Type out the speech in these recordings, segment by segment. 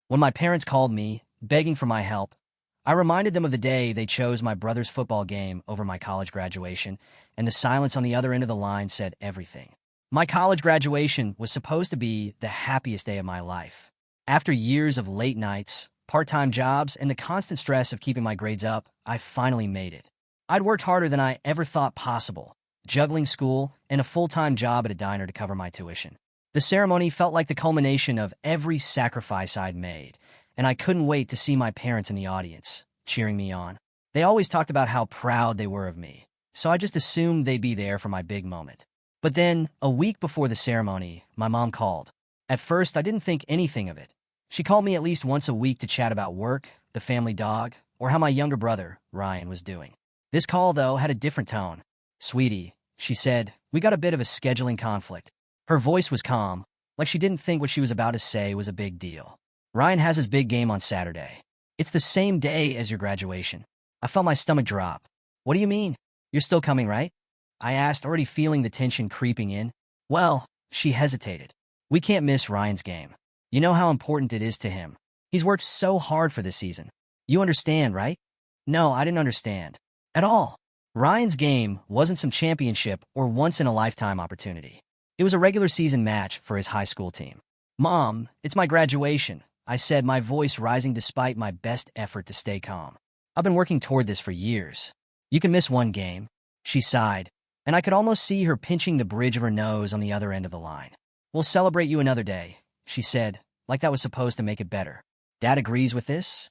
When my parents called me, begging for my help, I reminded them of the day they chose my brother's football game over my college graduation, and the silence on the other end of the line said everything. My college graduation was supposed to be the happiest day of my life. After years of late nights, part-time jobs, and the constant stress of keeping my grades up, I finally made it. I'd worked harder than I ever thought possible, juggling school and a full-time job at a diner to cover my tuition. The ceremony felt like the culmination of every sacrifice I'd made, and I couldn't wait to see my parents in the audience, cheering me on. They always talked about how proud they were of me, so I just assumed they'd be there for my big moment. But then, a week before the ceremony, my mom called. At first, I didn't think anything of it. She called me at least once a week to chat about work, the family dog, or how my younger brother, Ryan, was doing. This call, though, had a different tone. "Sweetie," she said, "we got a bit of a scheduling conflict." Her voice was calm, like she didn't think what she was about to say was a big deal. "Ryan has his big game on Saturday. It's the same day as your graduation." I felt my stomach drop. "What do you mean? You're still coming, right?" I asked, already feeling the tension creeping in. "Well," she hesitated. "We can't miss Ryan's game. You know how important it is to him. He's worked so hard for this season. You understand, right?" No, I didn't understand. At all. Ryan's game wasn't some championship or once-in-a-lifetime opportunity. It was a regular season match for his high school team. "Mom, it's my graduation," I said, my voice rising despite my best effort to stay calm. "I've been working toward this for years." "You can miss one game," she sighed, and I could almost see her pinching the bridge of her nose on the other end of the line. "We'll celebrate you another day," she said, like that was supposed to make it better. "Dad agrees with this?"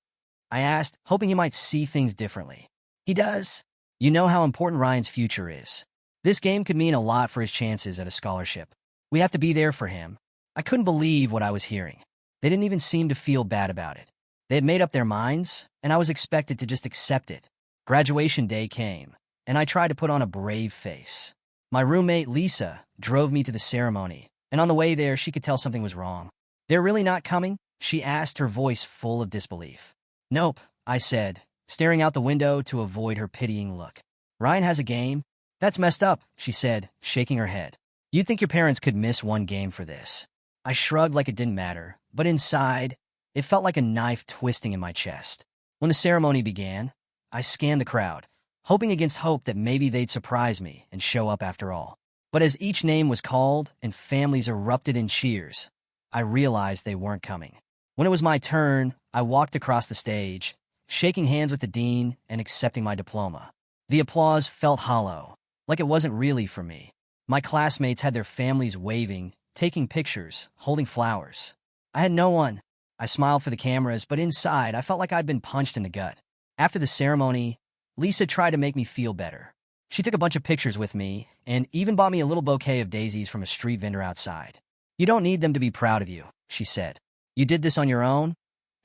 I asked, hoping he might see things differently. "He does. You know how important Ryan's future is. This game could mean a lot for his chances at a scholarship. We have to be there for him." I couldn't believe what I was hearing. They didn't even seem to feel bad about it. They had made up their minds, and I was expected to just accept it. Graduation day came, and I tried to put on a brave face. My roommate, Lisa, drove me to the ceremony, and on the way there, she could tell something was wrong. "They're really not coming?" she asked, her voice full of disbelief. "Nope," I said, staring out the window to avoid her pitying look. "Ryan has a game?" "That's messed up," she said, shaking her head. "You'd think your parents could miss one game for this." I shrugged like it didn't matter, but inside, it felt like a knife twisting in my chest. When the ceremony began, I scanned the crowd, hoping against hope that maybe they'd surprise me and show up after all. But as each name was called and families erupted in cheers, I realized they weren't coming. When it was my turn, I walked across the stage, shaking hands with the dean and accepting my diploma. The applause felt hollow, like it wasn't really for me. My classmates had their families waving, taking pictures, holding flowers. I had no one. I smiled for the cameras, but inside I felt like I'd been punched in the gut. After the ceremony, Lisa tried to make me feel better. She took a bunch of pictures with me and even bought me a little bouquet of daisies from a street vendor outside. "You don't need them to be proud of you," she said. "You did this on your own,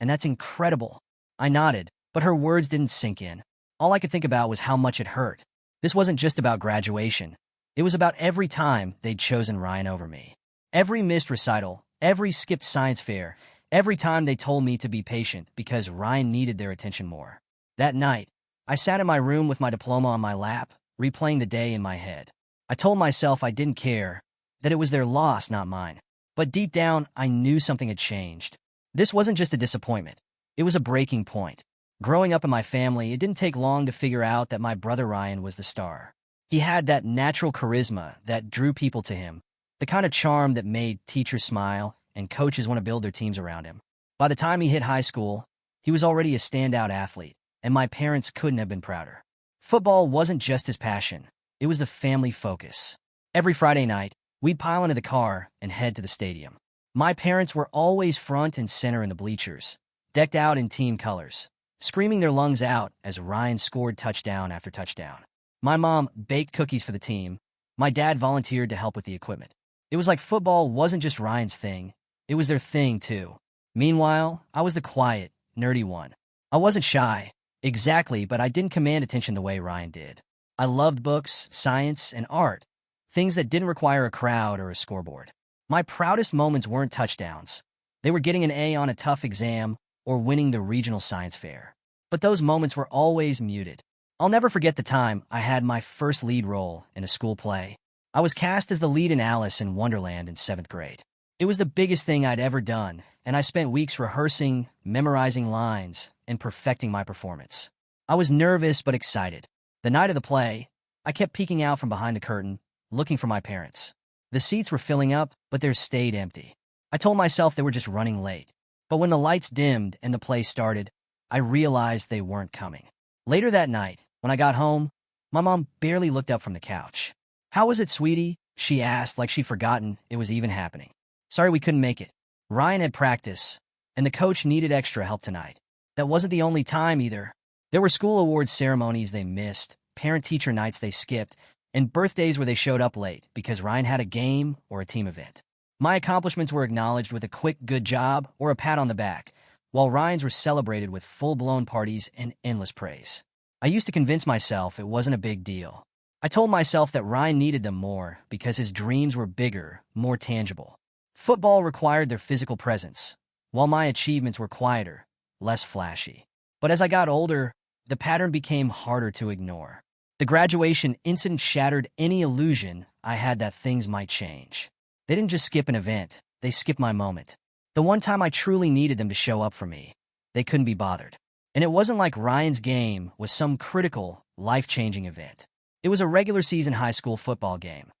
and that's incredible." I nodded, but her words didn't sink in. All I could think about was how much it hurt. This wasn't just about graduation. It was about every time they'd chosen Ryan over me. Every missed recital, every skipped science fair, every time they told me to be patient because Ryan needed their attention more. That night, I sat in my room with my diploma on my lap, replaying the day in my head. I told myself I didn't care, that it was their loss, not mine. But deep down, I knew something had changed. This wasn't just a disappointment. It was a breaking point. Growing up in my family, it didn't take long to figure out that my brother Ryan was the star. He had that natural charisma that drew people to him, the kind of charm that made teachers smile and coaches want to build their teams around him. By the time he hit high school, he was already a standout athlete, and my parents couldn't have been prouder. Football wasn't just his passion. It was the family focus. Every Friday night, we'd pile into the car and head to the stadium. My parents were always front and center in the bleachers, decked out in team colors, screaming their lungs out as Ryan scored touchdown after touchdown. My mom baked cookies for the team. My dad volunteered to help with the equipment. It was like football wasn't just Ryan's thing. It was their thing, too. Meanwhile, I was the quiet, nerdy one. I wasn't shy, exactly, but I didn't command attention the way Ryan did. I loved books, science, and art, things that didn't require a crowd or a scoreboard. My proudest moments weren't touchdowns. They were getting an A on a tough exam or winning the regional science fair. But those moments were always muted. I'll never forget the time I had my first lead role in a school play. I was cast as the lead in Alice in Wonderland in 7th grade. It was the biggest thing I'd ever done, and I spent weeks rehearsing, memorizing lines, and perfecting my performance. I was nervous but excited. The night of the play, I kept peeking out from behind the curtain, looking for my parents. The seats were filling up, but theirs stayed empty. I told myself they were just running late. But when the lights dimmed and the play started, I realized they weren't coming. Later that night, when I got home, my mom barely looked up from the couch. "How was it, sweetie?" she asked, like she'd forgotten it was even happening. "Sorry we couldn't make it. Ryan had practice, and the coach needed extra help tonight." That wasn't the only time either. There were school awards ceremonies they missed, parent-teacher nights they skipped, and birthdays where they showed up late because Ryan had a game or a team event. My accomplishments were acknowledged with a quick good job or a pat on the back, while Ryan's were celebrated with full-blown parties and endless praise. I used to convince myself it wasn't a big deal. I told myself that Ryan needed them more because his dreams were bigger, more tangible. Football required their physical presence, while my achievements were quieter, less flashy. But as I got older, the pattern became harder to ignore. The graduation incident shattered any illusion I had that things might change. They didn't just skip an event, they skipped my moment. The one time I truly needed them to show up for me, they couldn't be bothered. And it wasn't like Ryan's game was some critical, life-changing event. It was a regular season high school football game,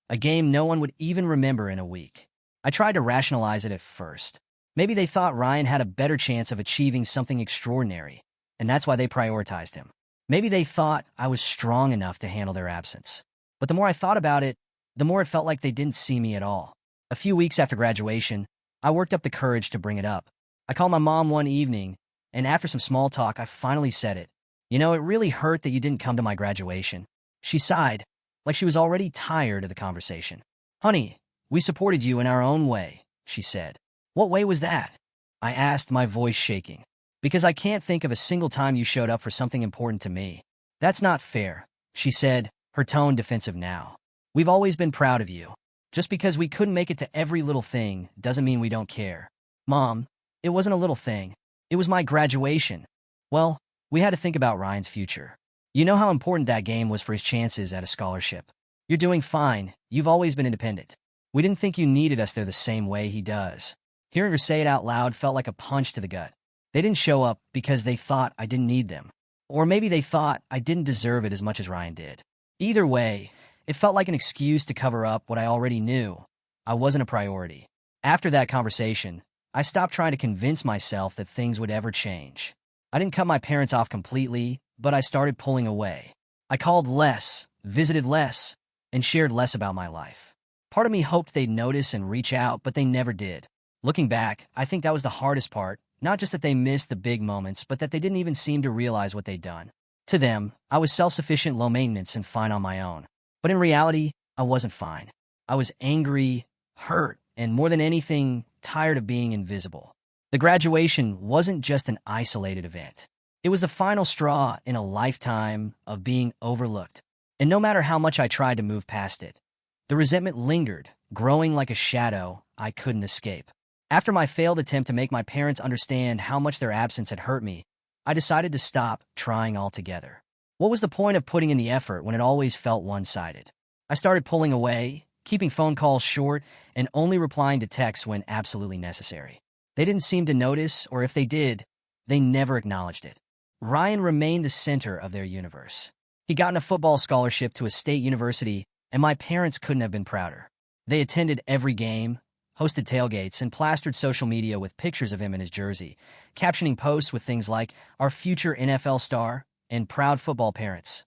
a game no one would even remember in a week. I tried to rationalize it at first. Maybe they thought Ryan had a better chance of achieving something extraordinary, and that's why they prioritized him. Maybe they thought I was strong enough to handle their absence. But the more I thought about it, the more it felt like they didn't see me at all. A few weeks after graduation, I worked up the courage to bring it up. I called my mom one evening, and after some small talk, I finally said it. "You know, it really hurt that you didn't come to my graduation." She sighed, like she was already tired of the conversation. "Honey, we supported you in our own way," she said. "What way was that?" I asked, my voice shaking. "Because I can't think of a single time you showed up for something important to me." "That's not fair," she said, her tone defensive now. "We've always been proud of you. Just because we couldn't make it to every little thing doesn't mean we don't care." "Mom, it wasn't a little thing. It was my graduation." "Well, we had to think about Ryan's future. You know how important that game was for his chances at a scholarship. You're doing fine. You've always been independent. We didn't think you needed us there the same way he does." Hearing her say it out loud felt like a punch to the gut. They didn't show up because they thought I didn't need them. Or maybe they thought I didn't deserve it as much as Ryan did. Either way, it felt like an excuse to cover up what I already knew. I wasn't a priority. After that conversation, I stopped trying to convince myself that things would ever change. I didn't cut my parents off completely, but I started pulling away. I called less, visited less, and shared less about my life. Part of me hoped they'd notice and reach out, but they never did. Looking back, I think that was the hardest part, not just that they missed the big moments, but that they didn't even seem to realize what they'd done. To them, I was self-sufficient, low maintenance, and fine on my own. But in reality, I wasn't fine. I was angry, hurt, and more than anything, tired of being invisible. The graduation wasn't just an isolated event. It was the final straw in a lifetime of being overlooked. And no matter how much I tried to move past it, the resentment lingered, growing like a shadow I couldn't escape. After my failed attempt to make my parents understand how much their absence had hurt me, I decided to stop trying altogether. What was the point of putting in the effort when it always felt one-sided? I started pulling away, keeping phone calls short, and only replying to texts when absolutely necessary. They didn't seem to notice, or if they did, they never acknowledged it. Ryan remained the center of their universe. He'd gotten a football scholarship to a state university, and my parents couldn't have been prouder. They attended every game, hosted tailgates, and plastered social media with pictures of him in his jersey, captioning posts with things like, "Our future NFL star," and "Proud football parents."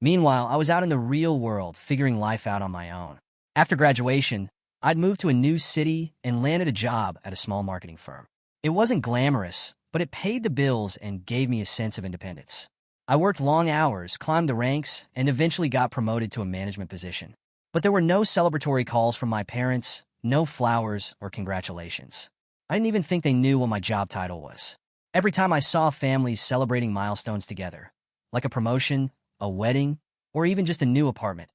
Meanwhile, I was out in the real world, figuring life out on my own. After graduation, I'd moved to a new city and landed a job at a small marketing firm. It wasn't glamorous, but it paid the bills and gave me a sense of independence. I worked long hours, climbed the ranks, and eventually got promoted to a management position. But there were no celebratory calls from my parents, no flowers or congratulations. I didn't even think they knew what my job title was. Every time I saw families celebrating milestones together, like a promotion, a wedding, or even just a new apartment,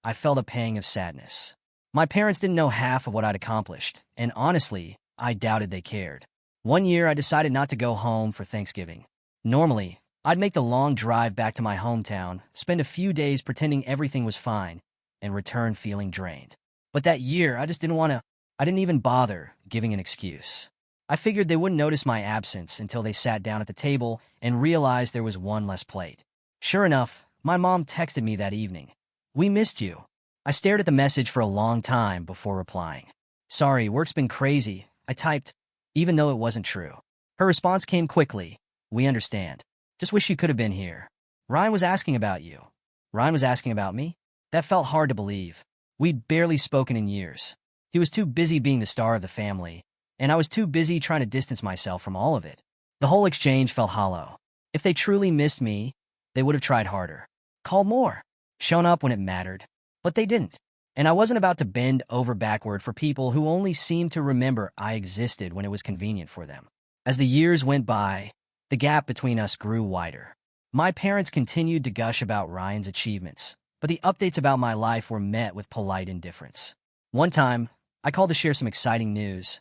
I felt a pang of sadness. My parents didn't know half of what I'd accomplished, and honestly, I doubted they cared. One year, I decided not to go home for Thanksgiving. Normally, I'd make the long drive back to my hometown, spend a few days pretending everything was fine, and return feeling drained. But that year, I just didn't want to. I didn't even bother giving an excuse. I figured they wouldn't notice my absence until they sat down at the table and realized there was one less plate. Sure enough, my mom texted me that evening. "We missed you." I stared at the message for a long time before replying. "Sorry, work's been crazy," I typed, even though it wasn't true. Her response came quickly. "We understand. Just wish you could have been here. Ryan was asking about you." Ryan was asking about me? That felt hard to believe. We'd barely spoken in years. He was too busy being the star of the family, and I was too busy trying to distance myself from all of it. The whole exchange felt hollow. If they truly missed me, they would have tried harder, called more, shown up when it mattered. But they didn't. And I wasn't about to bend over backward for people who only seemed to remember I existed when it was convenient for them. As the years went by, the gap between us grew wider. My parents continued to gush about Ryan's achievements, but the updates about my life were met with polite indifference. One time, I called to share some exciting news.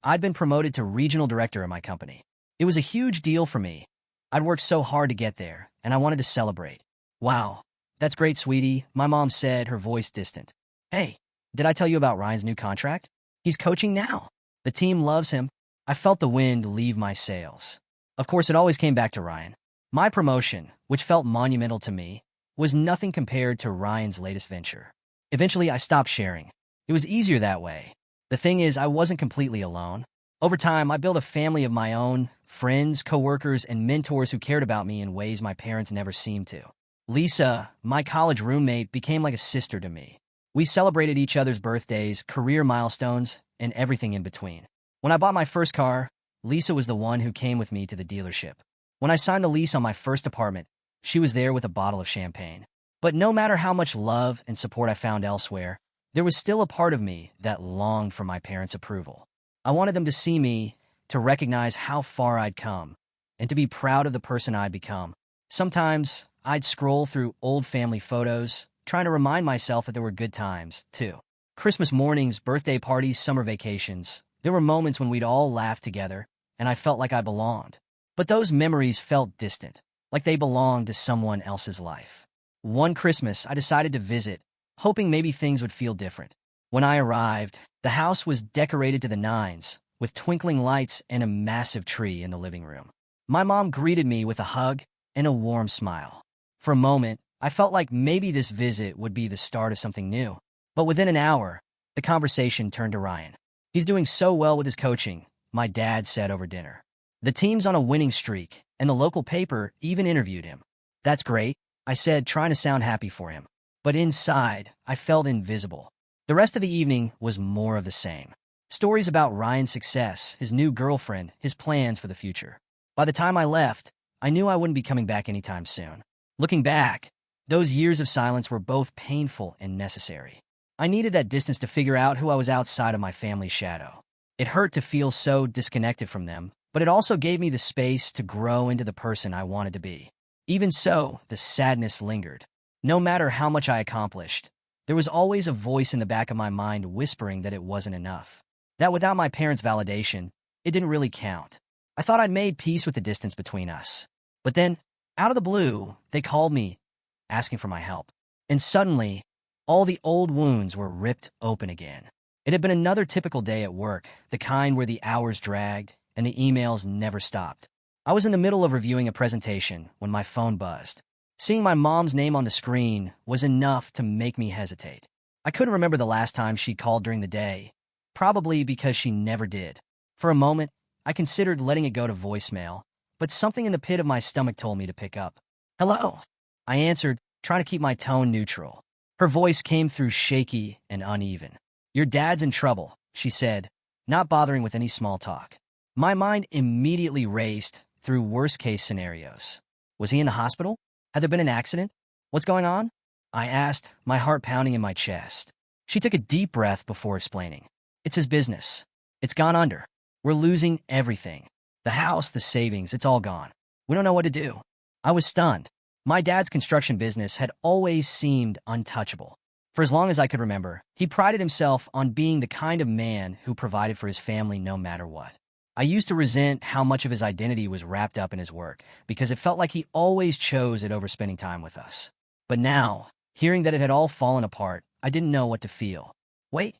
I'd been promoted to regional director of my company. It was a huge deal for me. I'd worked so hard to get there, and I wanted to celebrate. "Wow, that's great, sweetie," my mom said, her voice distant. "Hey, did I tell you about Ryan's new contract? He's coaching now. The team loves him." I felt the wind leave my sails. Of course, it always came back to Ryan. My promotion, which felt monumental to me, was nothing compared to Ryan's latest venture. Eventually, I stopped sharing. It was easier that way. The thing is, I wasn't completely alone. Over time, I built a family of my own, friends, coworkers, and mentors who cared about me in ways my parents never seemed to. Lisa, my college roommate, became like a sister to me. We celebrated each other's birthdays, career milestones, and everything in between. When I bought my first car, Lisa was the one who came with me to the dealership. When I signed the lease on my first apartment, she was there with a bottle of champagne. But no matter how much love and support I found elsewhere, there was still a part of me that longed for my parents' approval. I wanted them to see me, to recognize how far I'd come, and to be proud of the person I'd become. Sometimes, I'd scroll through old family photos, trying to remind myself that there were good times, too. Christmas mornings, birthday parties, summer vacations. There were moments when we'd all laugh together, and I felt like I belonged. But those memories felt distant, like they belonged to someone else's life. One Christmas, I decided to visit, hoping maybe things would feel different. When I arrived, the house was decorated to the nines, with twinkling lights and a massive tree in the living room. My mom greeted me with a hug and a warm smile. For a moment, I felt like maybe this visit would be the start of something new. But within an hour, the conversation turned to Ryan. "He's doing so well with his coaching," my dad said over dinner. "The team's on a winning streak, and the local paper even interviewed him." "That's great," I said, trying to sound happy for him. But inside, I felt invisible. The rest of the evening was more of the same. Stories about Ryan's success, his new girlfriend, his plans for the future. By the time I left, I knew I wouldn't be coming back anytime soon. Looking back, those years of silence were both painful and necessary. I needed that distance to figure out who I was outside of my family's shadow. It hurt to feel so disconnected from them, but it also gave me the space to grow into the person I wanted to be. Even so, the sadness lingered. No matter how much I accomplished, there was always a voice in the back of my mind whispering that it wasn't enough. That without my parents' validation, it didn't really count. I thought I'd made peace with the distance between us. But then, out of the blue, they called me, asking for my help. And suddenly, all the old wounds were ripped open again. It had been another typical day at work, the kind where the hours dragged and the emails never stopped. I was in the middle of reviewing a presentation when my phone buzzed. Seeing my mom's name on the screen was enough to make me hesitate. I couldn't remember the last time she'd called during the day, probably because she never did. For a moment, I considered letting it go to voicemail, but something in the pit of my stomach told me to pick up. "Hello," I answered, trying to keep my tone neutral. Her voice came through shaky and uneven. "Your dad's in trouble," she said, not bothering with any small talk. My mind immediately raced through worst-case scenarios. Was he in the hospital? Had there been an accident? "What's going on?" I asked, my heart pounding in my chest. She took a deep breath before explaining. "It's his business. It's gone under. We're losing everything. The house, the savings, it's all gone. We don't know what to do." I was stunned. My dad's construction business had always seemed untouchable. For as long as I could remember, he prided himself on being the kind of man who provided for his family no matter what. I used to resent how much of his identity was wrapped up in his work, because it felt like he always chose it over spending time with us. But now, hearing that it had all fallen apart, I didn't know what to feel. "Wait,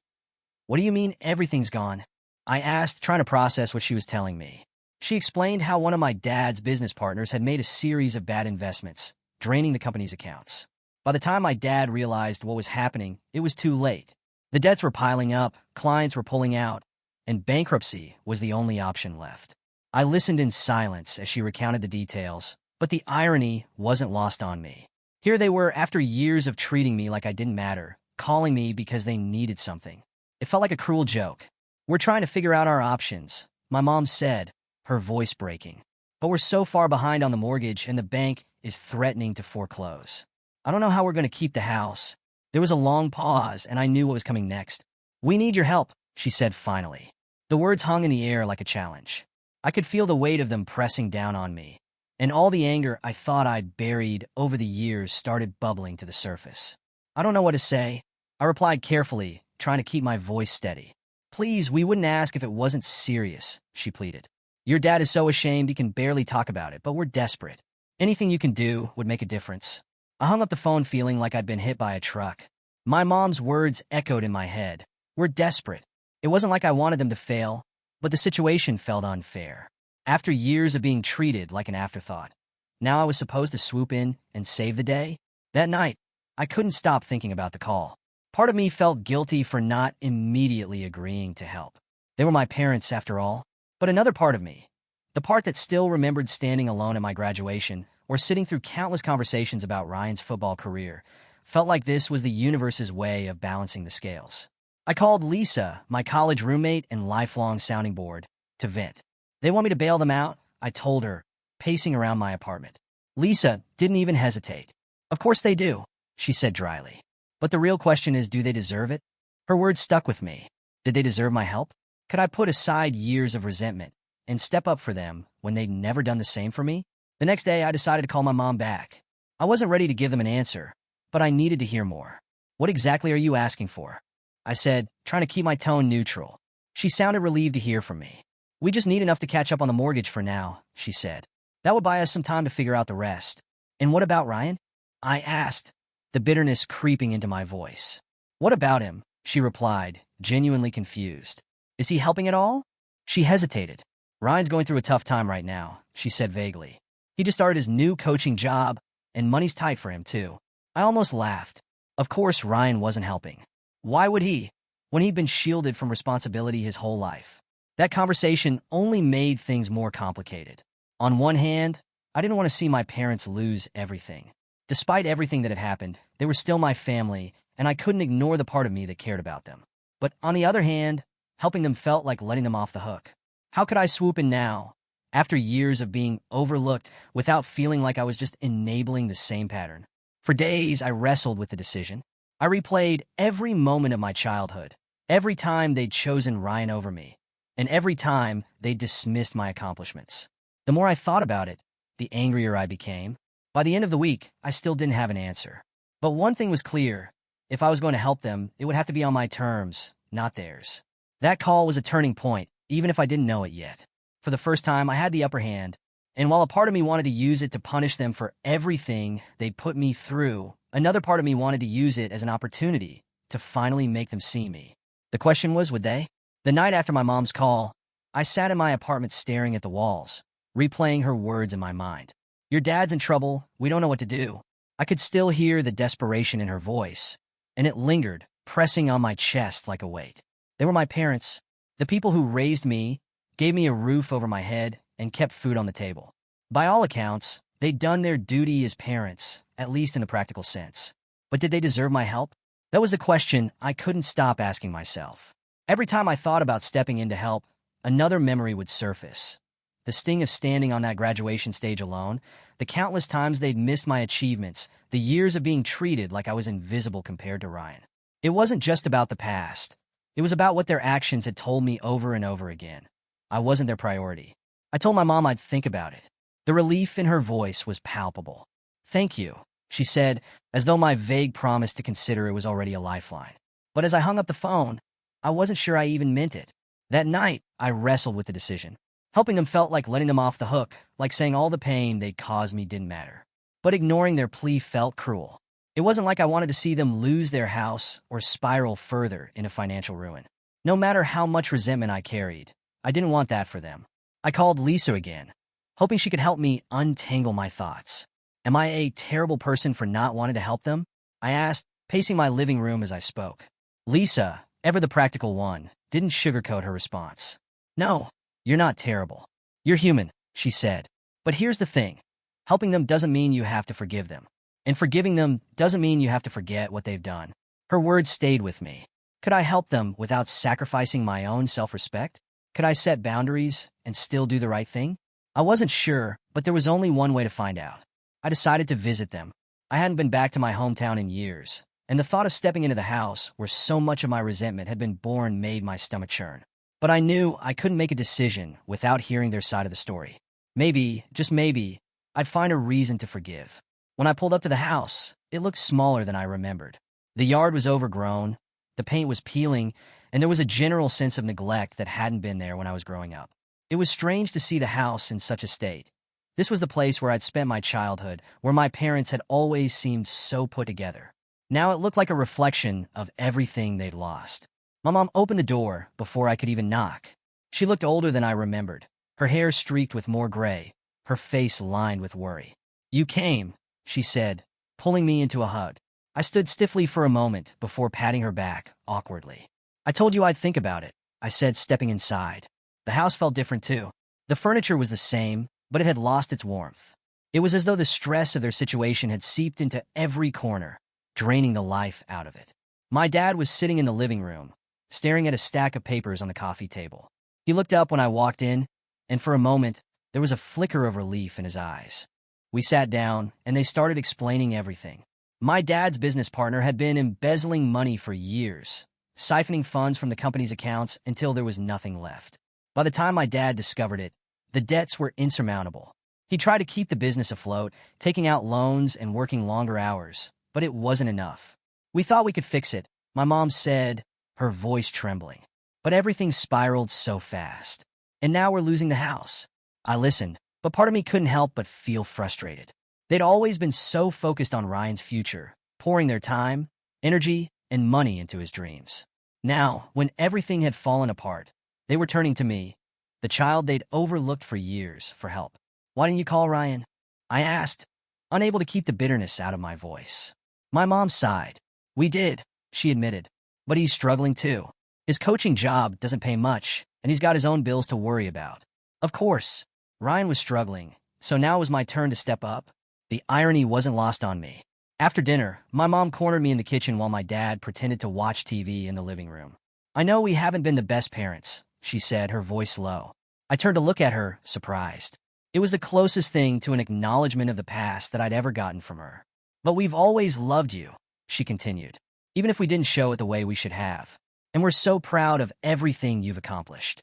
What do you mean everything's gone? I asked, trying to process what she was telling me. She explained how one of my dad's business partners had made a series of bad investments, draining the company's accounts. By the time my dad realized what was happening, it was too late. The debts were piling up, clients were pulling out, and bankruptcy was the only option left. I listened in silence as she recounted the details, but the irony wasn't lost on me. Here they were after years of treating me like I didn't matter, calling me because they needed something. It felt like a cruel joke. We're trying to figure out our options, my mom said, her voice breaking. But we're so far behind on the mortgage and the bank is threatening to foreclose. I don't know how we're going to keep the house. There was a long pause and I knew what was coming next. We need your help, she said finally. The words hung in the air like a challenge. I could feel the weight of them pressing down on me, and all the anger I thought I'd buried over the years started bubbling to the surface. I don't know what to say, I replied carefully, trying to keep my voice steady. Please, we wouldn't ask if it wasn't serious, she pleaded. Your dad is so ashamed he can barely talk about it, but we're desperate. Anything you can do would make a difference. I hung up the phone feeling like I'd been hit by a truck. My mom's words echoed in my head. We're desperate. It wasn't like I wanted them to fail, but the situation felt unfair. After years of being treated like an afterthought, now I was supposed to swoop in and save the day? That night, I couldn't stop thinking about the call. Part of me felt guilty for not immediately agreeing to help. They were my parents, after all. But another part of me, the part that still remembered standing alone at my graduation or sitting through countless conversations about Ryan's football career, felt like this was the universe's way of balancing the scales. I called Lisa, my college roommate and lifelong sounding board, to vent. They want me to bail them out, I told her, pacing around my apartment. Lisa didn't even hesitate. Of course they do, she said dryly. But the real question is, do they deserve it? Her words stuck with me. Did they deserve my help? Could I put aside years of resentment and step up for them when they'd never done the same for me? The next day, I decided to call my mom back. I wasn't ready to give them an answer, but I needed to hear more. What exactly are you asking for? I said, trying to keep my tone neutral. She sounded relieved to hear from me. We just need enough to catch up on the mortgage for now, she said. That would buy us some time to figure out the rest. And what about Ryan? I asked, the bitterness creeping into my voice. What about him? She replied, genuinely confused. Is he helping at all? She hesitated. Ryan's going through a tough time right now, she said vaguely. He just started his new coaching job, and money's tight for him too. I almost laughed. Of course Ryan wasn't helping. Why would he, when he'd been shielded from responsibility his whole life? That conversation only made things more complicated. On one hand, I didn't want to see my parents lose everything. Despite everything that had happened, they were still my family, and I couldn't ignore the part of me that cared about them. But on the other hand, helping them felt like letting them off the hook. How could I swoop in now, after years of being overlooked, without feeling like I was just enabling the same pattern? For days, I wrestled with the decision. I replayed every moment of my childhood, every time they'd chosen Ryan over me, and every time they dismissed my accomplishments. The more I thought about it, the angrier I became. By the end of the week, I still didn't have an answer. But one thing was clear. If I was going to help them, it would have to be on my terms, not theirs. That call was a turning point, even if I didn't know it yet. For the first time, I had the upper hand, and while a part of me wanted to use it to punish them for everything they'd put me through, another part of me wanted to use it as an opportunity to finally make them see me. The question was, would they? The night after my mom's call, I sat in my apartment staring at the walls, replaying her words in my mind. Your dad's in trouble, we don't know what to do. I could still hear the desperation in her voice, and it lingered, pressing on my chest like a weight. They were my parents, the people who raised me, gave me a roof over my head, and kept food on the table. By all accounts, they'd done their duty as parents, at least in a practical sense. But did they deserve my help? That was the question I couldn't stop asking myself. Every time I thought about stepping in to help, another memory would surface. The sting of standing on that graduation stage alone, the countless times they'd missed my achievements, the years of being treated like I was invisible compared to Ryan. It wasn't just about the past. It was about what their actions had told me over and over again. I wasn't their priority. I told my mom I'd think about it. The relief in her voice was palpable. Thank you, she said, as though my vague promise to consider it was already a lifeline. But as I hung up the phone, I wasn't sure I even meant it. That night, I wrestled with the decision. Helping them felt like letting them off the hook, like saying all the pain they'd caused me didn't matter. But ignoring their plea felt cruel. It wasn't like I wanted to see them lose their house or spiral further into financial ruin. No matter how much resentment I carried, I didn't want that for them. I called Lisa again, hoping she could help me untangle my thoughts. Am I a terrible person for not wanting to help them? I asked, pacing my living room as I spoke. Lisa, ever the practical one, didn't sugarcoat her response. No, you're not terrible. You're human, she said. But here's the thing. Helping them doesn't mean you have to forgive them. And forgiving them doesn't mean you have to forget what they've done. Her words stayed with me. Could I help them without sacrificing my own self-respect? Could I set boundaries and still do the right thing? I wasn't sure, but there was only one way to find out. I decided to visit them. I hadn't been back to my hometown in years, and the thought of stepping into the house where so much of my resentment had been born made my stomach churn. But I knew I couldn't make a decision without hearing their side of the story. Maybe, just maybe, I'd find a reason to forgive. When I pulled up to the house, it looked smaller than I remembered. The yard was overgrown, the paint was peeling, and there was a general sense of neglect that hadn't been there when I was growing up. It was strange to see the house in such a state. This was the place where I'd spent my childhood, where my parents had always seemed so put together. Now it looked like a reflection of everything they'd lost. My mom opened the door before I could even knock. She looked older than I remembered, her hair streaked with more gray, her face lined with worry. "You came," she said, pulling me into a hug. I stood stiffly for a moment before patting her back, awkwardly. "I told you I'd think about it," I said, stepping inside. The house felt different too. The furniture was the same, but it had lost its warmth. It was as though the stress of their situation had seeped into every corner, draining the life out of it. My dad was sitting in the living room, staring at a stack of papers on the coffee table. He looked up when I walked in, and for a moment, there was a flicker of relief in his eyes. We sat down, and they started explaining everything. My dad's business partner had been embezzling money for years, siphoning funds from the company's accounts until there was nothing left. By the time my dad discovered it, the debts were insurmountable. He tried to keep the business afloat, taking out loans and working longer hours, but it wasn't enough. "We thought we could fix it," my mom said, her voice trembling. "But everything spiraled so fast. And now we're losing the house." I listened, but part of me couldn't help but feel frustrated. They'd always been so focused on Ryan's future, pouring their time, energy, and money into his dreams. Now, when everything had fallen apart, they were turning to me, the child they'd overlooked for years, for help. "Why didn't you call Ryan?" I asked, unable to keep the bitterness out of my voice. My mom sighed. "We did," she admitted. "But he's struggling too. His coaching job doesn't pay much, and he's got his own bills to worry about." Of course, Ryan was struggling, so now it was my turn to step up. The irony wasn't lost on me. After dinner, my mom cornered me in the kitchen while my dad pretended to watch TV in the living room. "I know we haven't been the best parents," she said, her voice low. I turned to look at her, surprised. It was the closest thing to an acknowledgement of the past that I'd ever gotten from her. "But we've always loved you," she continued, "even if we didn't show it the way we should have. And we're so proud of everything you've accomplished.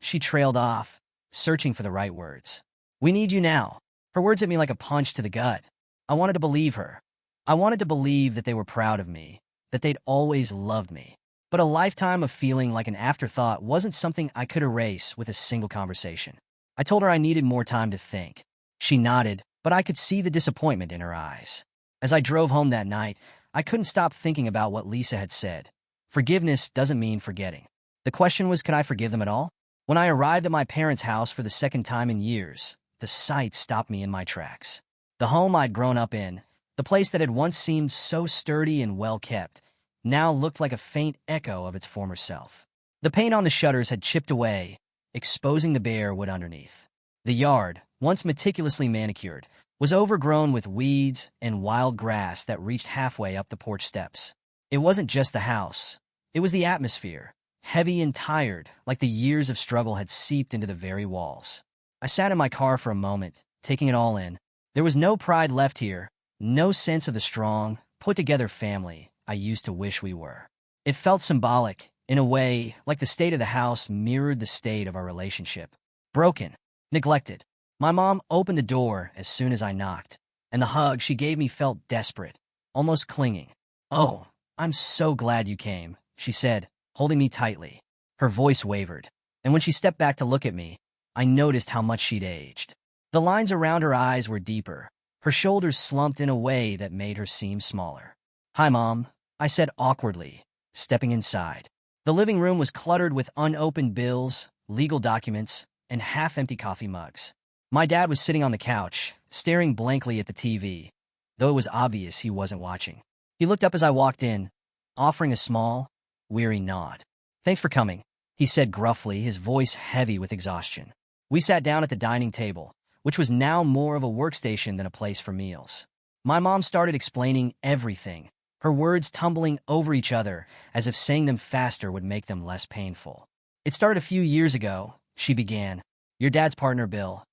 She trailed off, searching for the right words. "We need you now." Her words hit me like a punch to the gut. I wanted to believe her. I wanted to believe that they were proud of me, that they'd always loved me. But a lifetime of feeling like an afterthought wasn't something I could erase with a single conversation. I told her I needed more time to think. She nodded, but I could see the disappointment in her eyes. As I drove home that night, I couldn't stop thinking about what Lisa had said. Forgiveness doesn't mean forgetting. The question was, could I forgive them at all? When I arrived at my parents' house for the second time in years, the sight stopped me in my tracks. The home I'd grown up in, the place that had once seemed so sturdy and well-kept, now looked like a faint echo of its former self. The paint on the shutters had chipped away, exposing the bare wood underneath. The yard, once meticulously manicured, was overgrown with weeds and wild grass that reached halfway up the porch steps. It wasn't just the house. It was the atmosphere, heavy and tired, like the years of struggle had seeped into the very walls. I sat in my car for a moment, taking it all in. There was no pride left here, no sense of the strong, put-together family I used to wish we were. It felt symbolic, in a way, like the state of the house mirrored the state of our relationship. Broken, neglected. My mom opened the door as soon as I knocked, and the hug she gave me felt desperate, almost clinging. "Oh, I'm so glad you came," she said, holding me tightly. Her voice wavered, and when she stepped back to look at me, I noticed how much she'd aged. The lines around her eyes were deeper, her shoulders slumped in a way that made her seem smaller. "Hi, Mom," I said awkwardly, stepping inside. The living room was cluttered with unopened bills, legal documents, and half-empty coffee mugs. My dad was sitting on the couch, staring blankly at the TV, though it was obvious he wasn't watching. He looked up as I walked in, offering a small, weary nod. "Thanks for coming," he said gruffly, his voice heavy with exhaustion. We sat down at the dining table, which was now more of a workstation than a place for meals. My mom started explaining everything, her words tumbling over each other as if saying them faster would make them less painful. "It started a few years ago," she began. "Your dad's partner, Bill.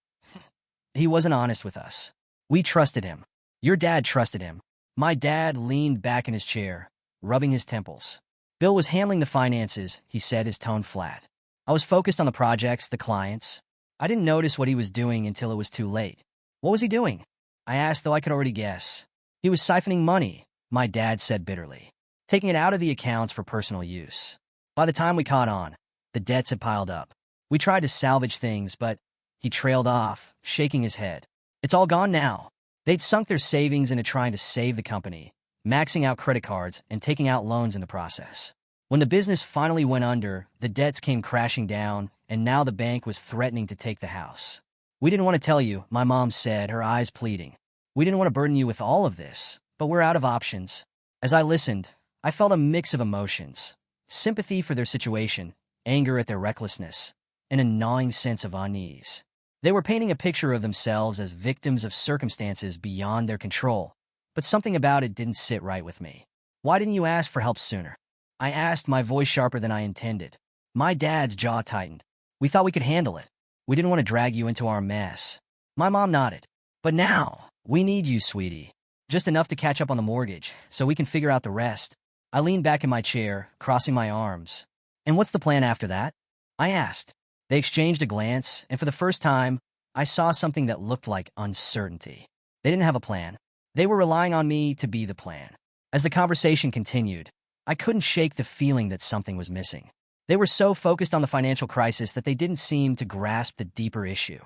He wasn't honest with us. We trusted him. Your dad trusted him." My dad leaned back in his chair, rubbing his temples. "Bill was handling the finances," he said, his tone flat. "I was focused on the projects, the clients. I didn't notice what he was doing until it was too late." "What was he doing?" I asked, though I could already guess. "He was siphoning money," my dad said bitterly, "taking it out of the accounts for personal use." By the time we caught on, the debts had piled up. We tried to salvage things, but he trailed off, shaking his head. "It's all gone now." They'd sunk their savings into trying to save the company, maxing out credit cards and taking out loans in the process. When the business finally went under, the debts came crashing down, and now the bank was threatening to take the house. "We didn't want to tell you," my mom said, her eyes pleading. "We didn't want to burden you with all of this, but we're out of options." As I listened, I felt a mix of emotions: sympathy for their situation, anger at their recklessness, and a gnawing sense of unease. They were painting a picture of themselves as victims of circumstances beyond their control, but something about it didn't sit right with me. "Why didn't you ask for help sooner?" I asked, my voice sharper than I intended. My dad's jaw tightened. "We thought we could handle it. We didn't want to drag you into our mess." My mom nodded. "But now, we need you, sweetie. Just enough to catch up on the mortgage, so we can figure out the rest." I leaned back in my chair, crossing my arms. "And what's the plan after that?" I asked. They exchanged a glance, and for the first time, I saw something that looked like uncertainty. They didn't have a plan. They were relying on me to be the plan. As the conversation continued, I couldn't shake the feeling that something was missing. They were so focused on the financial crisis that they didn't seem to grasp the deeper issue.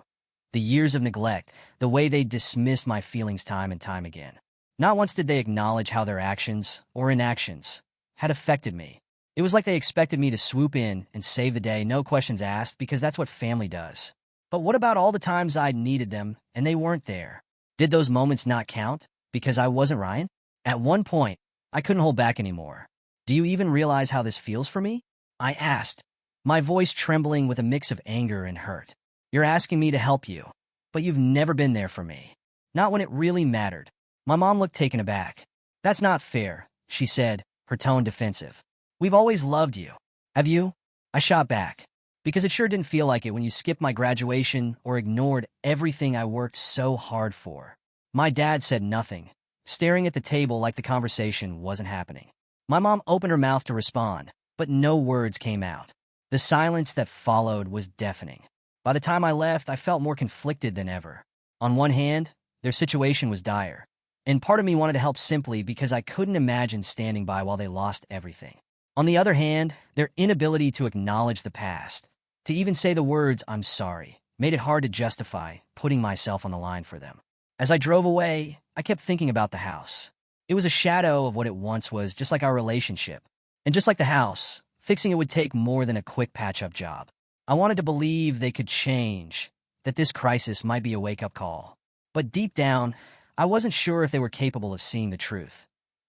The years of neglect, the way they dismissed my feelings time and time again. Not once did they acknowledge how their actions, or inactions, had affected me. It was like they expected me to swoop in and save the day, no questions asked, because that's what family does. But what about all the times I'd needed them and they weren't there? Did those moments not count because I wasn't Ryan? At one point, I couldn't hold back anymore. "Do you even realize how this feels for me?" I asked, my voice trembling with a mix of anger and hurt. "You're asking me to help you, but you've never been there for me. Not when it really mattered." My mom looked taken aback. "That's not fair," she said, her tone defensive. "We've always loved you." "Have you?" I shot back. "Because it sure didn't feel like it when you skipped my graduation or ignored everything I worked so hard for." My dad said nothing, staring at the table like the conversation wasn't happening. My mom opened her mouth to respond, but no words came out. The silence that followed was deafening. By the time I left, I felt more conflicted than ever. On one hand, their situation was dire, and part of me wanted to help simply because I couldn't imagine standing by while they lost everything. On the other hand, their inability to acknowledge the past, to even say the words "I'm sorry," made it hard to justify putting myself on the line for them. As I drove away, I kept thinking about the house. It was a shadow of what it once was, just like our relationship. And just like the house, fixing it would take more than a quick patch-up job. I wanted to believe they could change, that this crisis might be a wake-up call. But deep down, I wasn't sure if they were capable of seeing the truth.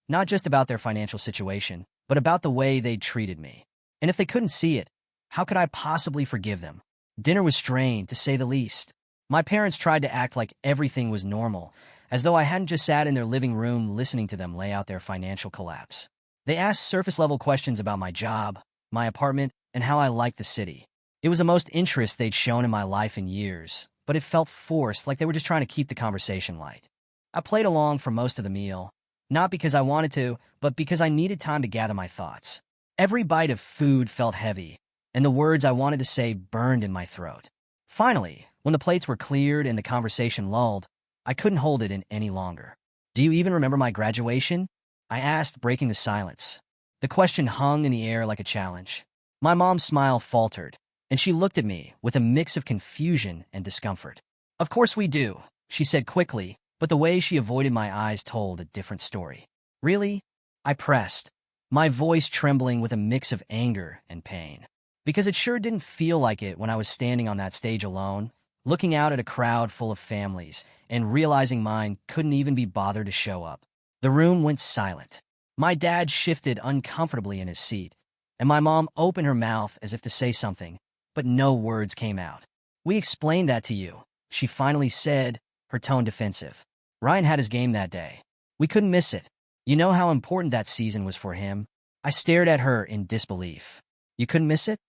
Not just about their financial situation, but about the way they'd treated me. And if they couldn't see it, how could I possibly forgive them? Dinner was strained, to say the least. My parents tried to act like everything was normal, as though I hadn't just sat in their living room listening to them lay out their financial collapse. They asked surface-level questions about my job, my apartment, and how I liked the city. It was the most interest they'd shown in my life in years, but it felt forced, like they were just trying to keep the conversation light. I played along for most of the meal, not because I wanted to, but because I needed time to gather my thoughts. Every bite of food felt heavy, and the words I wanted to say burned in my throat. Finally, when the plates were cleared and the conversation lulled, I couldn't hold it in any longer. "Do you even remember my graduation?" I asked, breaking the silence. The question hung in the air like a challenge. My mom's smile faltered, and she looked at me with a mix of confusion and discomfort. "Of course we do," she said quickly, but the way she avoided my eyes told a different story. "Really?" I pressed. my voice trembling with a mix of anger and pain. Because it sure didn't feel like it when I was standing on that stage alone, looking out at a crowd full of families and realizing mine couldn't even be bothered to show up. The room went silent. My dad shifted uncomfortably in his seat, and my mom opened her mouth as if to say something, but no words came out. "We explained that to you," she finally said, her tone defensive. "Ryan had his game that day. We couldn't miss it. You know how important that season was for him." I stared at her in disbelief. "You couldn't miss it?"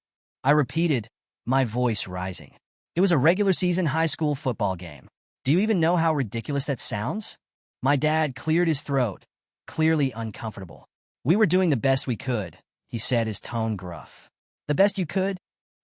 I repeated, my voice rising. "It was a regular season high school football game. Do you even know how ridiculous that sounds?" My dad cleared his throat, clearly uncomfortable. "We were doing the best we could," he said, his tone gruff. "The best you could?"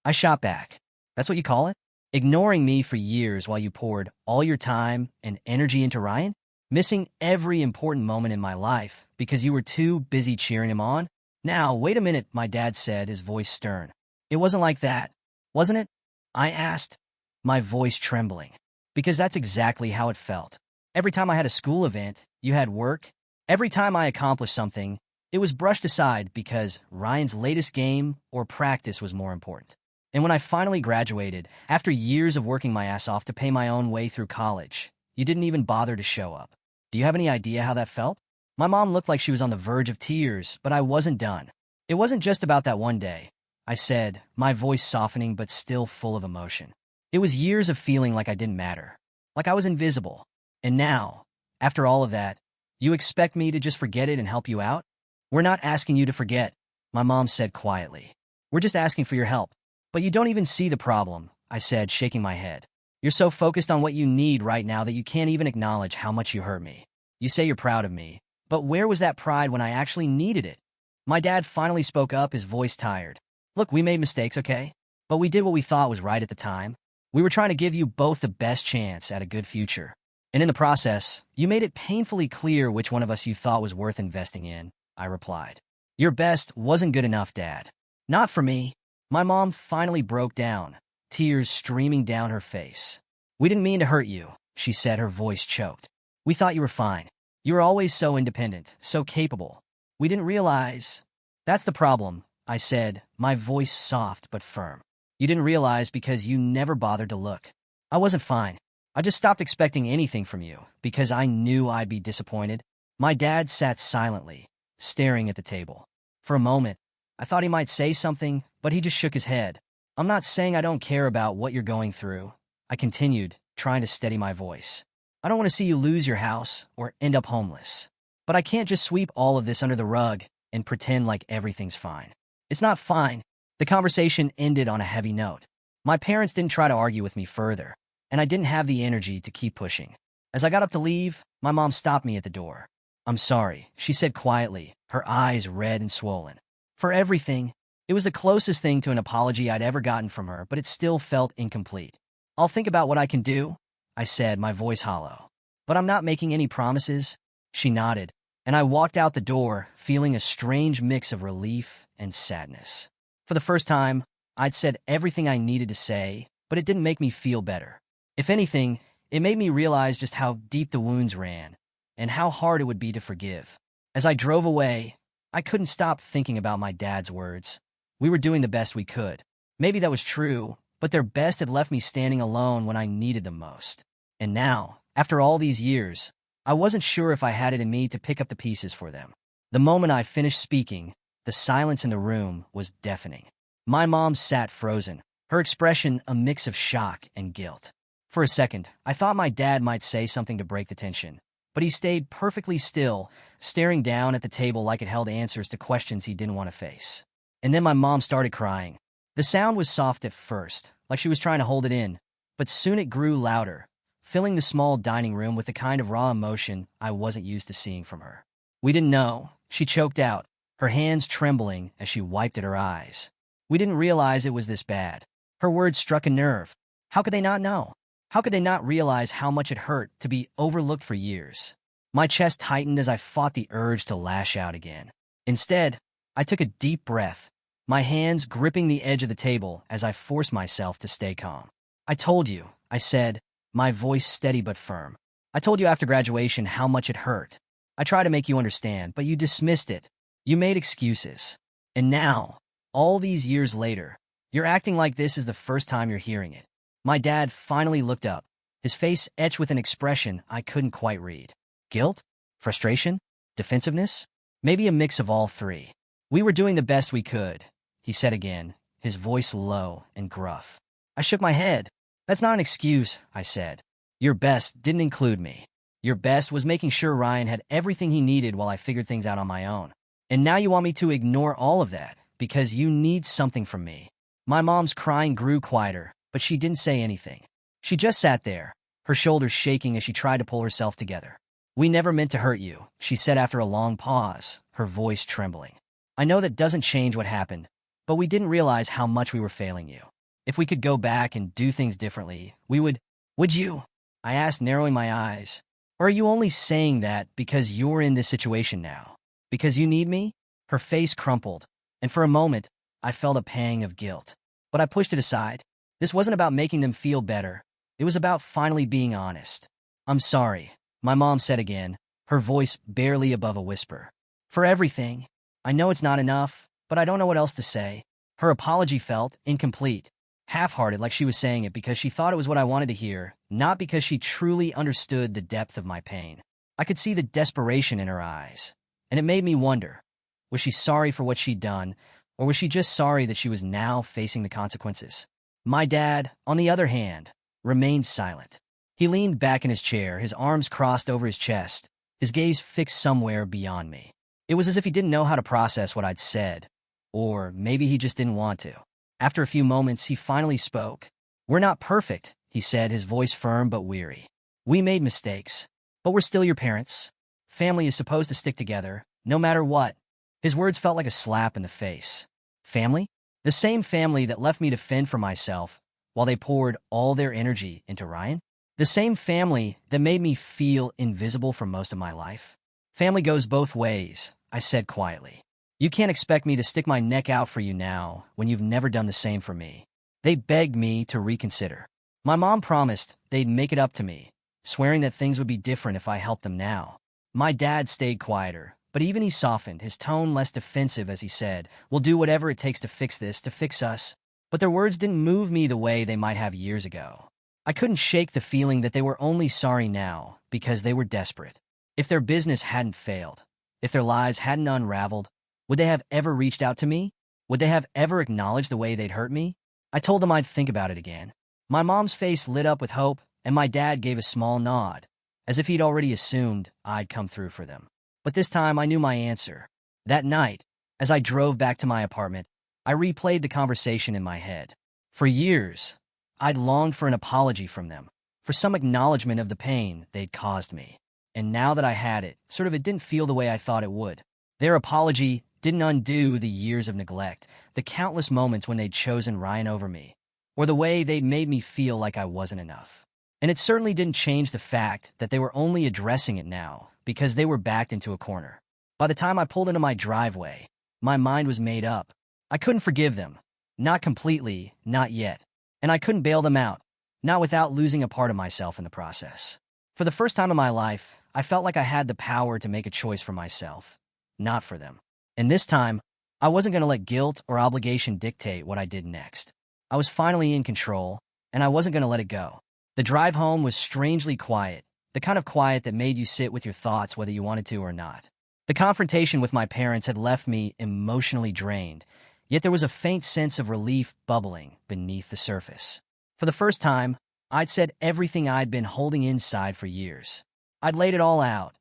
I shot back. "That's what you call it? Ignoring me for years while you poured all your time and energy into Ryan? Missing every important moment in my life because you were too busy cheering him on? Now, wait a minute," my dad said, his voice stern. "It wasn't like that, wasn't it?" I asked, my voice trembling. Because that's exactly how it felt. Every time I had a school event, you had work. Every time I accomplished something, it was brushed aside because Ryan's latest game or practice was more important. And when I finally graduated, after years of working my ass off to pay my own way through college, you didn't even bother to show up. Do you have any idea how that felt? My mom looked like she was on the verge of tears, but I wasn't done. "It wasn't just about that one day," I said, my voice softening but still full of emotion. "It was years of feeling like I didn't matter, like I was invisible. And now, after all of that, you expect me to just forget it and help you out?" "We're not asking you to forget," my mom said quietly. "We're just asking for your help." "But you don't even see the problem," I said, shaking my head. "You're so focused on what you need right now that you can't even acknowledge how much you hurt me. You say you're proud of me, but where was that pride when I actually needed it?" My dad finally spoke up, his voice tired. "Look, we made mistakes, okay? But we did what we thought was right at the time. We were trying to give you both the best chance at a good future. And in the process, you made it painfully clear which one of us you thought was worth investing in," I replied. "Your best wasn't good enough, Dad. Not for me." My mom finally broke down, tears streaming down her face. "We didn't mean to hurt you," she said, her voice choked. "We thought you were fine. You were always so independent, so capable. We didn't realize—" "That's the problem," I said, my voice soft but firm. "You didn't realize because you never bothered to look. I wasn't fine. I just stopped expecting anything from you because I knew I'd be disappointed." My dad sat silently, staring at the table. For a moment, I thought he might say something, but he just shook his head. "I'm not saying I don't care about what you're going through," I continued, trying to steady my voice. "I don't want to see you lose your house or end up homeless. But I can't just sweep all of this under the rug and pretend like everything's fine. It's not fine." The conversation ended on a heavy note. My parents didn't try to argue with me further, and I didn't have the energy to keep pushing. As I got up to leave, my mom stopped me at the door. "I'm sorry," she said quietly, her eyes red and swollen. "For everything." It was the closest thing to an apology I'd ever gotten from her, but it still felt incomplete. "I'll think about what I can do," I said, my voice hollow. "But I'm not making any promises." She nodded, and I walked out the door, feeling a strange mix of relief and sadness. For the first time, I'd said everything I needed to say, but it didn't make me feel better. If anything, it made me realize just how deep the wounds ran, and how hard it would be to forgive. As I drove away, I couldn't stop thinking about my dad's words. We were doing the best we could. Maybe that was true, but their best had left me standing alone when I needed them most. And now, after all these years, I wasn't sure if I had it in me to pick up the pieces for them. The moment I finished speaking, the silence in the room was deafening. My mom sat frozen, her expression a mix of shock and guilt. For a second, I thought my dad might say something to break the tension, but he stayed perfectly still, staring down at the table like it held answers to questions he didn't want to face. And then my mom started crying. The sound was soft at first, like she was trying to hold it in, but soon it grew louder, filling the small dining room with the kind of raw emotion I wasn't used to seeing from her. "We didn't know," she choked out, her hands trembling as she wiped at her eyes. "We didn't realize it was this bad." Her words struck a nerve. How could they not know? How could they not realize how much it hurt to be overlooked for years? My chest tightened as I fought the urge to lash out again. Instead, I took a deep breath, my hands gripping the edge of the table as I forced myself to stay calm. "I told you," I said, my voice steady but firm. "I told you after graduation how much it hurt. I tried to make you understand, but you dismissed it. You made excuses. And now, all these years later, you're acting like this is the first time you're hearing it. My dad finally looked up, his face etched with an expression I couldn't quite read. Guilt? Frustration? Defensiveness? Maybe a mix of all three. We were doing the best we could, he said again, his voice low and gruff. I shook my head. That's not an excuse, I said. Your best didn't include me. Your best was making sure Ryan had everything he needed while I figured things out on my own. And now you want me to ignore all of that because you need something from me. My mom's crying grew quieter, but she didn't say anything. She just sat there, her shoulders shaking as she tried to pull herself together. We never meant to hurt you, she said after a long pause, her voice trembling. I know that doesn't change what happened, but we didn't realize how much we were failing you. If we could go back and do things differently, we would. Would you? I asked, narrowing my eyes. Or are you only saying that because you're in this situation now? Because you need me? Her face crumpled, and for a moment, I felt a pang of guilt. But I pushed it aside. This wasn't about making them feel better. It was about finally being honest. I'm sorry, my mom said again, her voice barely above a whisper. For everything. I know it's not enough, but I don't know what else to say. Her apology felt incomplete, half-hearted, like she was saying it because she thought it was what I wanted to hear, not because she truly understood the depth of my pain. I could see the desperation in her eyes, and it made me wonder, was she sorry for what she'd done, or was she just sorry that she was now facing the consequences? My dad, on the other hand, remained silent. He leaned back in his chair, his arms crossed over his chest, his gaze fixed somewhere beyond me. It was as if he didn't know how to process what I'd said, or maybe he just didn't want to. After a few moments, he finally spoke. We're not perfect, he said, his voice firm but weary. We made mistakes, but we're still your parents. Family is supposed to stick together, no matter what. His words felt like a slap in the face. Family? The same family that left me to fend for myself while they poured all their energy into Ryan? The same family that made me feel invisible for most of my life? Family goes both ways, I said quietly. You can't expect me to stick my neck out for you now when you've never done the same for me. They begged me to reconsider. My mom promised they'd make it up to me, swearing that things would be different if I helped them now. My dad stayed quieter, but even he softened, his tone less defensive as he said, we'll do whatever it takes to fix this, to fix us. But their words didn't move me the way they might have years ago. I couldn't shake the feeling that they were only sorry now because they were desperate. If their business hadn't failed, if their lives hadn't unraveled, would they have ever reached out to me? Would they have ever acknowledged the way they'd hurt me? I told them I'd think about it again. My mom's face lit up with hope, and my dad gave a small nod, as if he'd already assumed I'd come through for them. But this time I knew my answer. That night, as I drove back to my apartment, I replayed the conversation in my head. For years, I'd longed for an apology from them, for some acknowledgement of the pain they'd caused me. And now that I had it, it didn't feel the way I thought it would. Their apology didn't undo the years of neglect, the countless moments when they'd chosen Ryan over me, or the way they'd made me feel like I wasn't enough. And it certainly didn't change the fact that they were only addressing it now because they were backed into a corner. By the time I pulled into my driveway, my mind was made up. I couldn't forgive them. Not completely, not yet. And I couldn't bail them out, not without losing a part of myself in the process. For the first time in my life, I felt like I had the power to make a choice for myself, not for them. And this time, I wasn't going to let guilt or obligation dictate what I did next. I was finally in control, and I wasn't going to let it go. The drive home was strangely quiet, the kind of quiet that made you sit with your thoughts whether you wanted to or not. The confrontation with my parents had left me emotionally drained, yet there was a faint sense of relief bubbling beneath the surface. For the first time, I'd said everything I'd been holding inside for years. I'd laid it all out.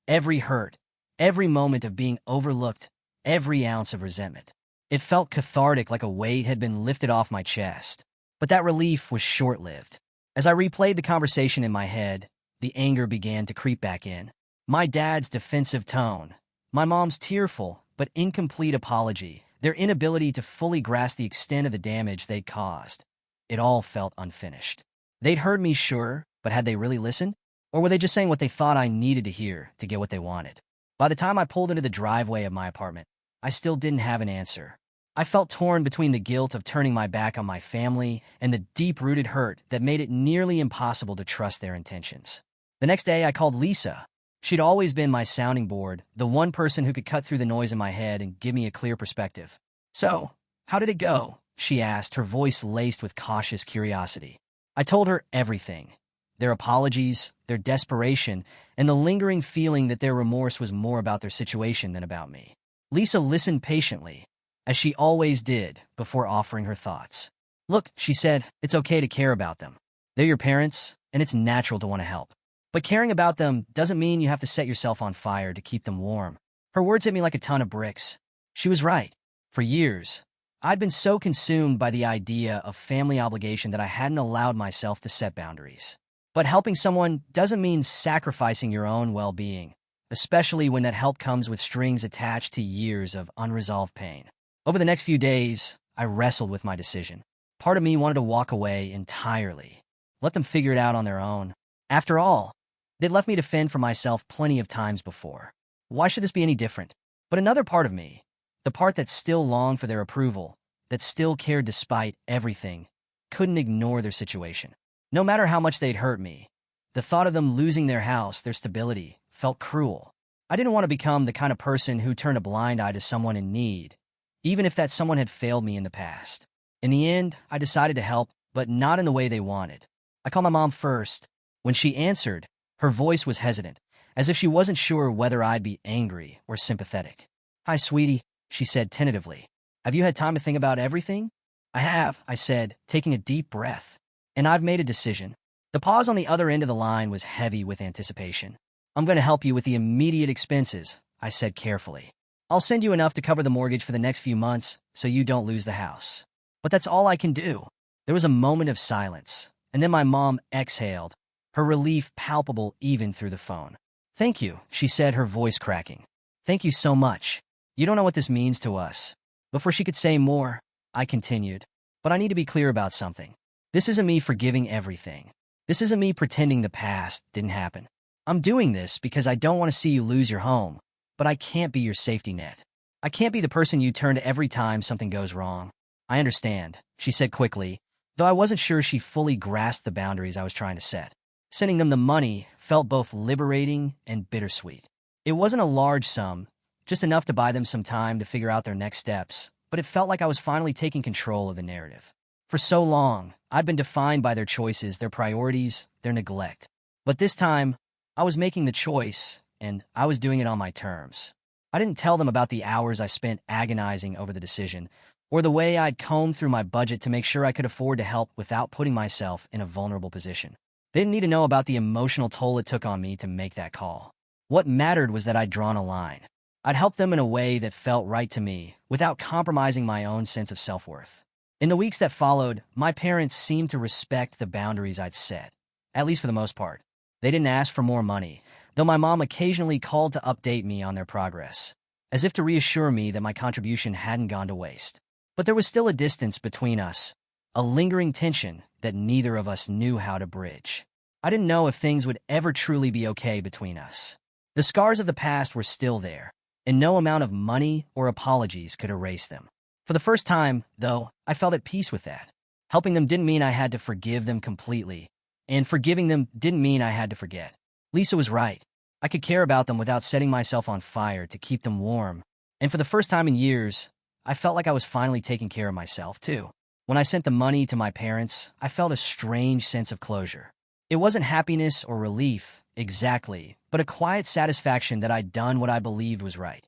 Every hurt, every moment of being overlooked, every ounce of resentment. It felt cathartic, like a weight had been lifted off my chest. But that relief was short-lived. As I replayed the conversation in my head, the anger began to creep back in. My dad's defensive tone, my mom's tearful but incomplete apology, their inability to fully grasp the extent of the damage they'd caused. It all felt unfinished. They'd heard me, sure, but had they really listened? Or were they just saying what they thought I needed to hear to get what they wanted? By the time I pulled into the driveway of my apartment, I still didn't have an answer. I felt torn between the guilt of turning my back on my family and the deep-rooted hurt that made it nearly impossible to trust their intentions. The next day, I called Lisa, She'd always been my sounding board, the one person who could cut through the noise in my head and give me a clear perspective. "So, how did it go?" she asked, her voice laced with cautious curiosity. I told her everything. Their apologies, their desperation, and the lingering feeling that their remorse was more about their situation than about me. Lisa listened patiently, as she always did, before offering her thoughts. "Look," she said, "it's okay to care about them. They're your parents, and it's natural to want to help. But caring about them doesn't mean you have to set yourself on fire to keep them warm." Her words hit me like a ton of bricks. She was right. For years, I'd been so consumed by the idea of family obligation that I hadn't allowed myself to set boundaries. But helping someone doesn't mean sacrificing your own well-being, especially when that help comes with strings attached to years of unresolved pain. Over the next few days, I wrestled with my decision. Part of me wanted to walk away entirely, let them figure it out on their own. After all, they'd left me to fend for myself plenty of times before. Why should this be any different? But another part of me, the part that still longed for their approval, that still cared despite everything, couldn't ignore their situation. No matter how much they'd hurt me, the thought of them losing their house, their stability, felt cruel. I didn't want to become the kind of person who turned a blind eye to someone in need, even if that someone had failed me in the past. In the end, I decided to help, but not in the way they wanted. I called my mom first. When she answered, her voice was hesitant, as if she wasn't sure whether I'd be angry or sympathetic. "Hi, sweetie," she said tentatively. "Have you had time to think about everything?" "I have," I said, taking a deep breath. "And I've made a decision." The pause on the other end of the line was heavy with anticipation. "I'm going to help you with the immediate expenses," I said carefully. "I'll send you enough to cover the mortgage for the next few months so you don't lose the house. But that's all I can do." There was a moment of silence, and then my mom exhaled, her relief palpable even through the phone. "Thank you," she said, her voice cracking. "Thank you so much. You don't know what this means to us." Before she could say more, I continued. "But I need to be clear about something. This isn't me forgiving everything. This isn't me pretending the past didn't happen. I'm doing this because I don't want to see you lose your home, but I can't be your safety net. I can't be the person you turn to every time something goes wrong." "I understand," she said quickly, though I wasn't sure she fully grasped the boundaries I was trying to set. Sending them the money felt both liberating and bittersweet. It wasn't a large sum, just enough to buy them some time to figure out their next steps, but it felt like I was finally taking control of the narrative. For so long, I'd been defined by their choices, their priorities, their neglect. But this time, I was making the choice, and I was doing it on my terms. I didn't tell them about the hours I spent agonizing over the decision, or the way I'd combed through my budget to make sure I could afford to help without putting myself in a vulnerable position. They didn't need to know about the emotional toll it took on me to make that call. What mattered was that I'd drawn a line. I'd helped them in a way that felt right to me, without compromising my own sense of self-worth. In the weeks that followed, my parents seemed to respect the boundaries I'd set, at least for the most part. They didn't ask for more money, though my mom occasionally called to update me on their progress, as if to reassure me that my contribution hadn't gone to waste. But there was still a distance between us, a lingering tension that neither of us knew how to bridge. I didn't know if things would ever truly be okay between us. The scars of the past were still there, and no amount of money or apologies could erase them. For the first time, though, I felt at peace with that. Helping them didn't mean I had to forgive them completely, and forgiving them didn't mean I had to forget. Lisa was right. I could care about them without setting myself on fire to keep them warm. And for the first time in years, I felt like I was finally taking care of myself, too. When I sent the money to my parents, I felt a strange sense of closure. It wasn't happiness or relief, exactly, but a quiet satisfaction that I'd done what I believed was right.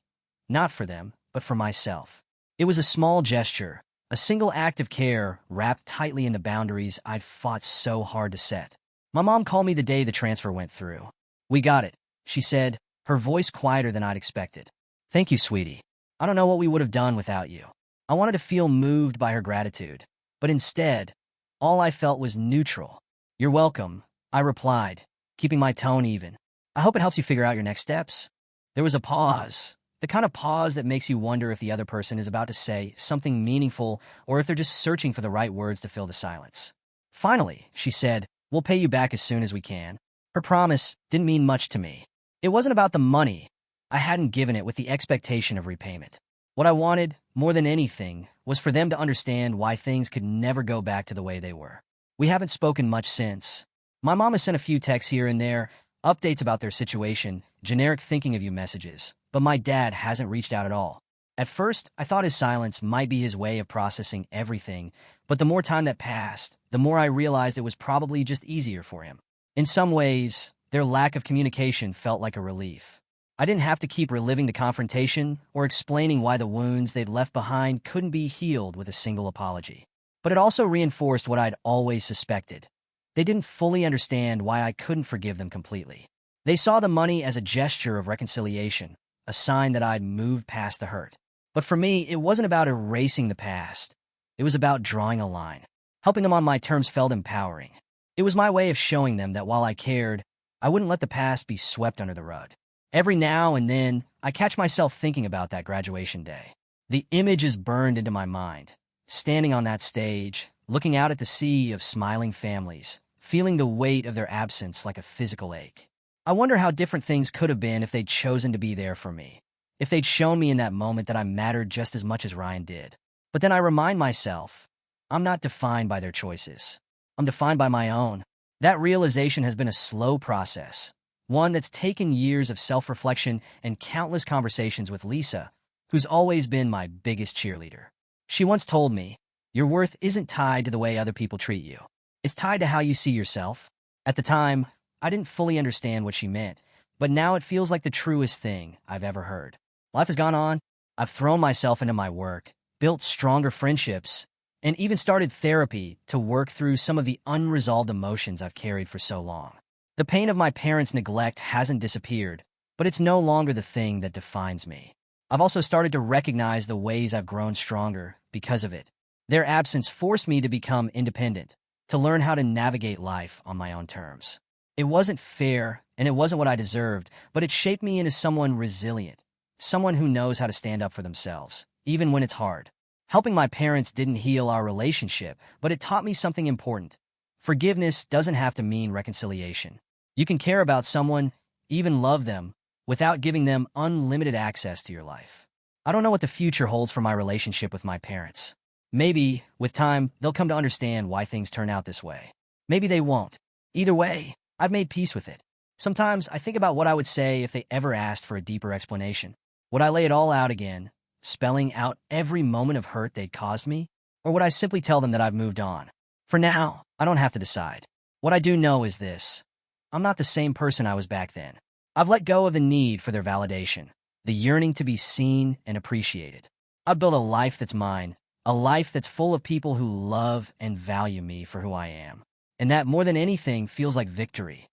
Not for them, but for myself. It was a small gesture, a single act of care wrapped tightly in the boundaries I'd fought so hard to set. My mom called me the day the transfer went through. "We got it," she said, her voice quieter than I'd expected. "Thank you, sweetie. I don't know what we would have done without you." I wanted to feel moved by her gratitude, but instead, all I felt was neutral. "You're welcome," I replied, keeping my tone even. "I hope it helps you figure out your next steps." There was a pause, the kind of pause that makes you wonder if the other person is about to say something meaningful or if they're just searching for the right words to fill the silence. Finally, she said, "We'll pay you back as soon as we can." Her promise didn't mean much to me. It wasn't about the money. I hadn't given it with the expectation of repayment. What I wanted, more than anything, was for them to understand why things could never go back to the way they were. We haven't spoken much since. My mom has sent a few texts here and there, updates about their situation, generic thinking of you messages, but my dad hasn't reached out at all. At first, I thought his silence might be his way of processing everything, but the more time that passed, the more I realized it was probably just easier for him. In some ways, their lack of communication felt like a relief. I didn't have to keep reliving the confrontation or explaining why the wounds they'd left behind couldn't be healed with a single apology. But it also reinforced what I'd always suspected. They didn't fully understand why I couldn't forgive them completely. They saw the money as a gesture of reconciliation, a sign that I'd moved past the hurt. But for me, it wasn't about erasing the past. It was about drawing a line. Helping them on my terms felt empowering. It was my way of showing them that while I cared, I wouldn't let the past be swept under the rug. Every now and then, I catch myself thinking about that graduation day. The image is burned into my mind. Standing on that stage, looking out at the sea of smiling families, feeling the weight of their absence like a physical ache. I wonder how different things could have been if they'd chosen to be there for me. If they'd shown me in that moment that I mattered just as much as Ryan did. But then I remind myself, I'm not defined by their choices. I'm defined by my own. That realization has been a slow process, one that's taken years of self-reflection and countless conversations with Lisa, who's always been my biggest cheerleader. She once told me, your worth isn't tied to the way other people treat you. It's tied to how you see yourself. At the time, I didn't fully understand what she meant, but now it feels like the truest thing I've ever heard. Life has gone on. I've thrown myself into my work, built stronger friendships, and even started therapy to work through some of the unresolved emotions I've carried for so long. The pain of my parents' neglect hasn't disappeared, but it's no longer the thing that defines me. I've also started to recognize the ways I've grown stronger because of it. Their absence forced me to become independent, to learn how to navigate life on my own terms. It wasn't fair, and it wasn't what I deserved, but it shaped me into someone resilient, someone who knows how to stand up for themselves, even when it's hard. Helping my parents didn't heal our relationship, but it taught me something important. Forgiveness doesn't have to mean reconciliation. You can care about someone, even love them, without giving them unlimited access to your life. I don't know what the future holds for my relationship with my parents. Maybe, with time, they'll come to understand why things turn out this way. Maybe they won't. Either way, I've made peace with it. Sometimes I think about what I would say if they ever asked for a deeper explanation. Would I lay it all out again, spelling out every moment of hurt they'd caused me? Or would I simply tell them that I've moved on? For now, I don't have to decide. What I do know is this. I'm not the same person I was back then. I've let go of the need for their validation, the yearning to be seen and appreciated. I've built a life that's mine, a life that's full of people who love and value me for who I am. And that, more than anything, feels like victory.